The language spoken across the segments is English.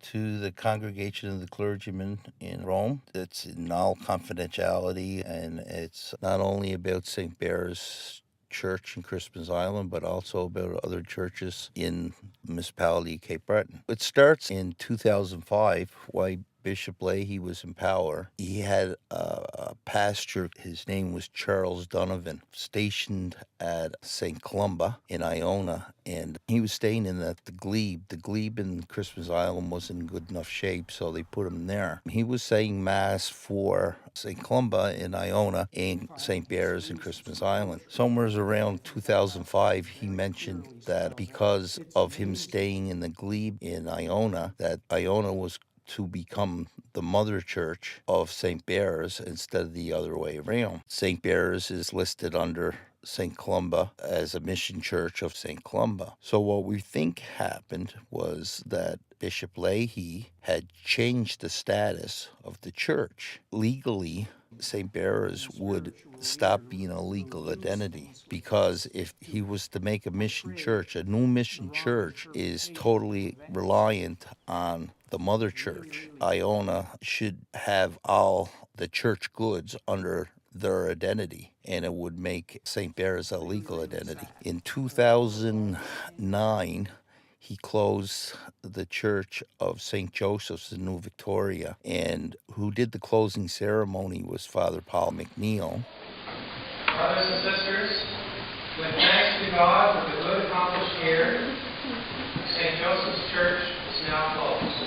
to the Congregation of the Clergymen in Rome. It's in all confidentiality, and it's not only about St. Bear's Church in Crispin's Island, but also about other churches in the municipality of Cape Breton. It starts in 2005, why Bishop Leahy was in power. He had a pastor, his name was Charles Donovan, stationed at St. Columba in Iona, and he was staying in the glebe. The glebe in Christmas Island wasn't in good enough shape, so they put him there. He was saying Mass for St. Columba in Iona and St. Bear's in Christmas Island. Somewhere around 2005, he mentioned that because of him staying in the glebe in Iona, that Iona was to become the mother church of St. Bear's instead of the other way around. St. Bear's is listed under St. Columba as a mission church of St. Columba. So what we think happened was that Bishop Leahy had changed the status of the church. Legally, St. Bear's would stop being a legal identity, because if he was to make a mission church, a new mission church is totally reliant on the mother church. Iona should have all the church goods under their identity, and it would make St. Bear's a legal identity. In 2009, he closed the Church of St. Joseph's in New Victoria, and who did the closing ceremony was Father Paul McNeil. Brothers and sisters, with thanks to God for the good accomplished here, St. Joseph's Church is now closed.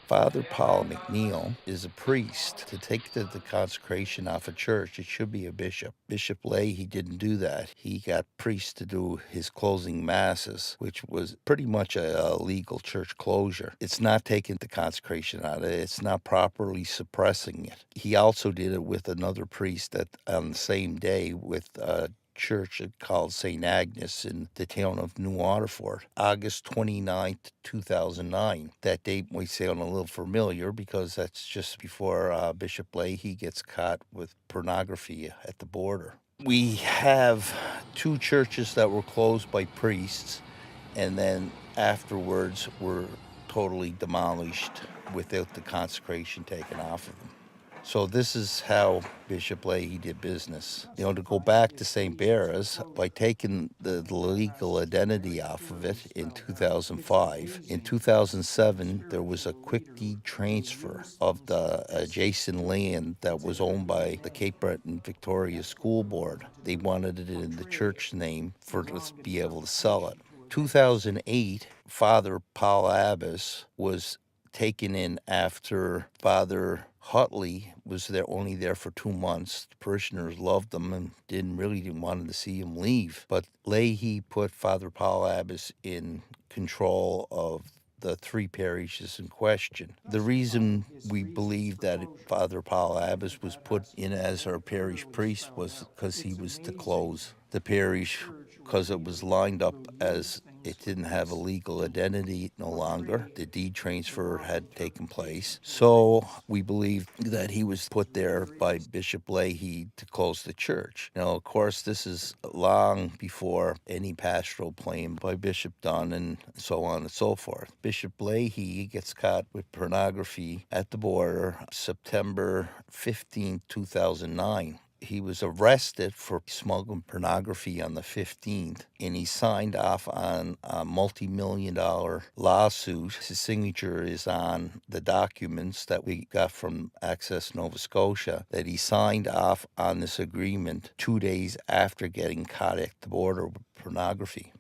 Father Paul McNeil is a priest. To take the consecration off a church, it should be a bishop. Bishop Leahy didn't do that. He got priests to do his closing masses, which was pretty much a legal church closure. It's not taking the consecration out of it. It's not properly suppressing it. He also did it with another priest that on the same day with church called St. Agnes in the town of New Waterford, August 29th, 2009. That date might sound a little familiar because that's just before Bishop Leahy gets caught with pornography at the border. We have two churches that were closed by priests, and then afterwards were totally demolished without the consecration taken off of them. So this is how Bishop Leahy did business. To go back to St. Bear's, by taking the legal identity off of it in 2005, in 2007, there was a quick deed transfer of the adjacent land that was owned by the Cape Breton Victoria School Board. They wanted it in the church name to be able to sell it. 2008, Father Paul Abbas was taken in after Father Hutley was only there for 2 months. The parishioners loved him and didn't want to see him leave. But Leahy put Father Paul Abbas in control of the three parishes in question. The reason we believe that Father Paul Abbas was put in as our parish priest was because he was to close the parish, because it was lined up as it didn't have a legal identity no longer. The deed transfer had taken place. So we believe that he was put there by Bishop Leahy to close the church. Now, of course, this is long before any pastoral plan by Bishop Dunn and so on and so forth. Bishop Leahy gets caught with pornography at the border September 15, 2009. He was arrested for smuggling pornography on the 15th, and he signed off on a multi-million-dollar lawsuit. His signature is on the documents that we got from Access Nova Scotia, that he signed off on this agreement 2 days after getting caught at the border with pornography.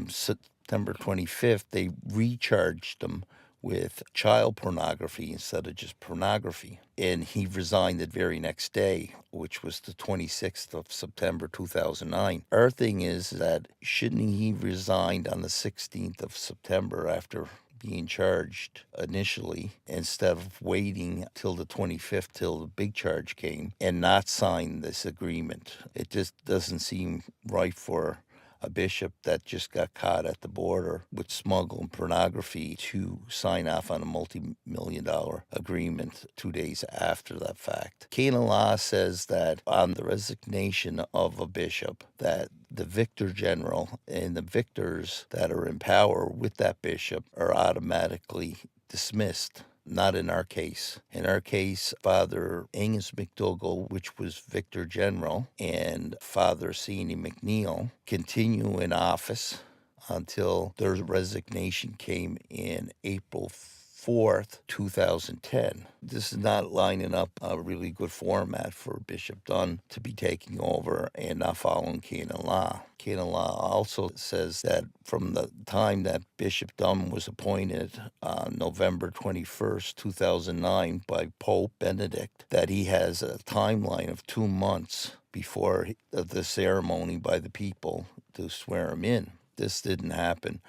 September 25th, they recharged him with child pornography instead of just pornography. And he resigned the very next day, which was the 26th of September 2009. Our thing is that shouldn't he resigned on the 16th of September after being charged initially, instead of waiting till the 25th till the big charge came and not sign this agreement? It just doesn't seem right for a bishop that just got caught at the border with smuggling pornography to sign off on a multi-million-dollar agreement 2 days after that fact. Canon law says that on the resignation of a bishop, that the victor general and the victors that are in power with that bishop are automatically dismissed. Not in our case. In our case, Father Angus McDougall, which was Victor General, and Father C.N.E. McNeil continue in office until their resignation came in April 4th, 2010. This is not lining up a really good format for Bishop Dunn to be taking over and not following canon law. Canon law also says that from the time that Bishop Dunn was appointed on November 21st, 2009 by Pope Benedict, that he has a timeline of 2 months before the ceremony by the people to swear him in. This didn't happen.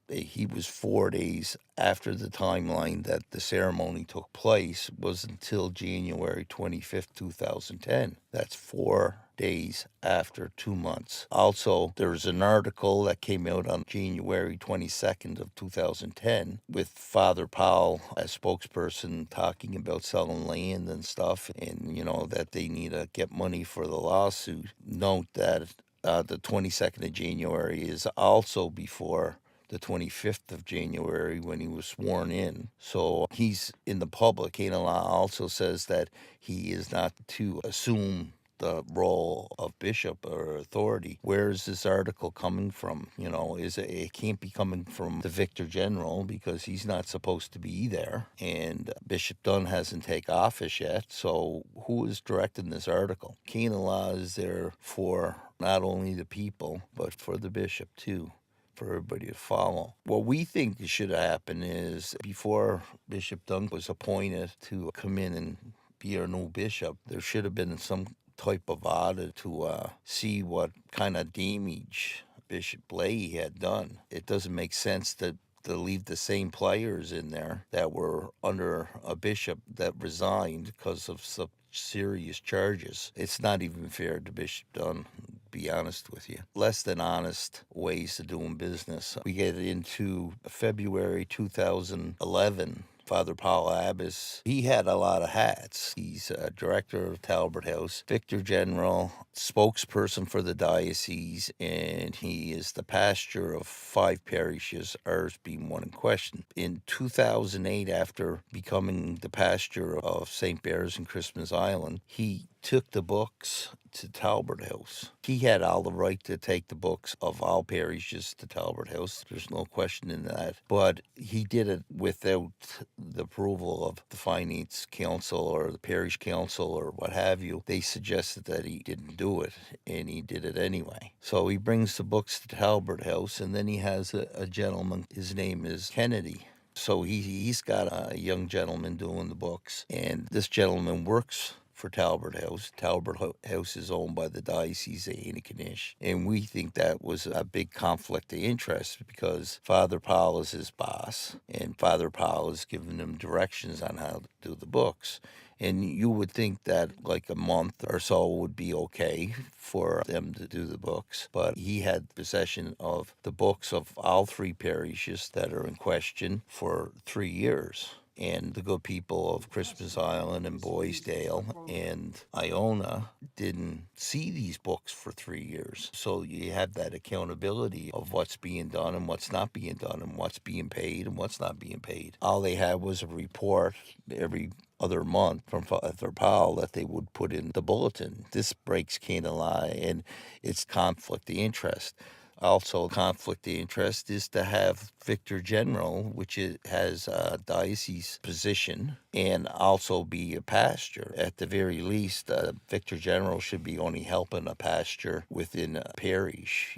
He was 4 days after the timeline that the ceremony took place was until January 25th, 2010. That's 4 days after 2 months. Also, there's an article that came out on January 22nd of 2010 with Father Powell as spokesperson talking about selling land and stuff, and that they need to get money for the lawsuit. Note that the 22nd of January is also before the 25th of January when he was sworn in. So he's in the public. Canon law also says that he is not to assume the role of bishop or authority. Where is this article coming from? It can't be coming from the Victor General because he's not supposed to be there. And Bishop Dunn hasn't taken office yet. So who is directing this article? Canon law is there for not only the people, but for the bishop too, for everybody to follow. What we think should happen is before Bishop Dunn was appointed to come in and be our new bishop, there should have been some type of audit to see what kind of damage Bishop Plea had done. It doesn't make sense to leave the same players in there that were under a bishop that resigned because of some serious charges. It's not even fair to Bishop Dunn, be honest with you. Less than honest ways of doing business. We get into February 2011. Father Paul Abbas, he had a lot of hats. He's a director of Talbot House, Victor General, spokesperson for the diocese, and he is the pastor of 5 parishes, ours being one in question. In 2008, after becoming the pastor of St. Bears and Christmas Island, he took the books to Talbot House. He had all the right to take the books of all parishes to Talbot House. There's no question in that. But he did it without the approval of the Finance Council or the Parish Council or what have you. They suggested that he didn't do it, and he did it anyway. So he brings the books to Talbot House, and then he has a gentleman. His name is Kennedy. So he's got a young gentleman doing the books, and this gentleman works for Talbot House. Talbot House is owned by the Diocese of Antigonish, and we think that was a big conflict of interest because Father Paul is his boss, and Father Paul is giving him directions on how to do the books. And you would think that like a month or so would be okay for them to do the books. But he had possession of the books of all 3 parishes that are in question for 3 years. And the good people of Christmas Island and Boysdale and Iona didn't see these books for 3 years. So you have that accountability of what's being done and what's not being done and what's being paid and what's not being paid. All they had was a report every other month from Father Powell that they would put in the bulletin. This breaks canon law and it's conflict of interest. Also, conflict of interest is to have Victor General, which has a diocese position, and also be a pastor. At the very least, Victor General should be only helping a pastor within a parish,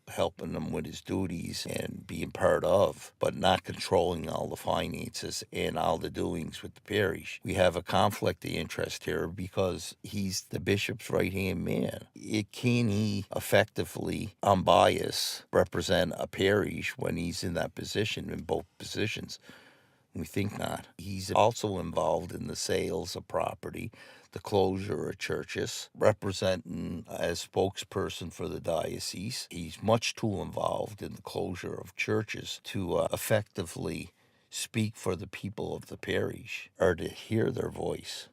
helping him with his duties and being part of, but not controlling all the finances and all the doings with the parish. We have a conflict of interest here because he's the bishop's right-hand man. Can he effectively, unbiased, represent a parish when he's in that position, in both positions? We think not. He's also involved in the sales of property, the closure of churches, representing as spokesperson for the diocese. He's much too involved in the closure of churches to effectively speak for the people of the parish or to hear their voice.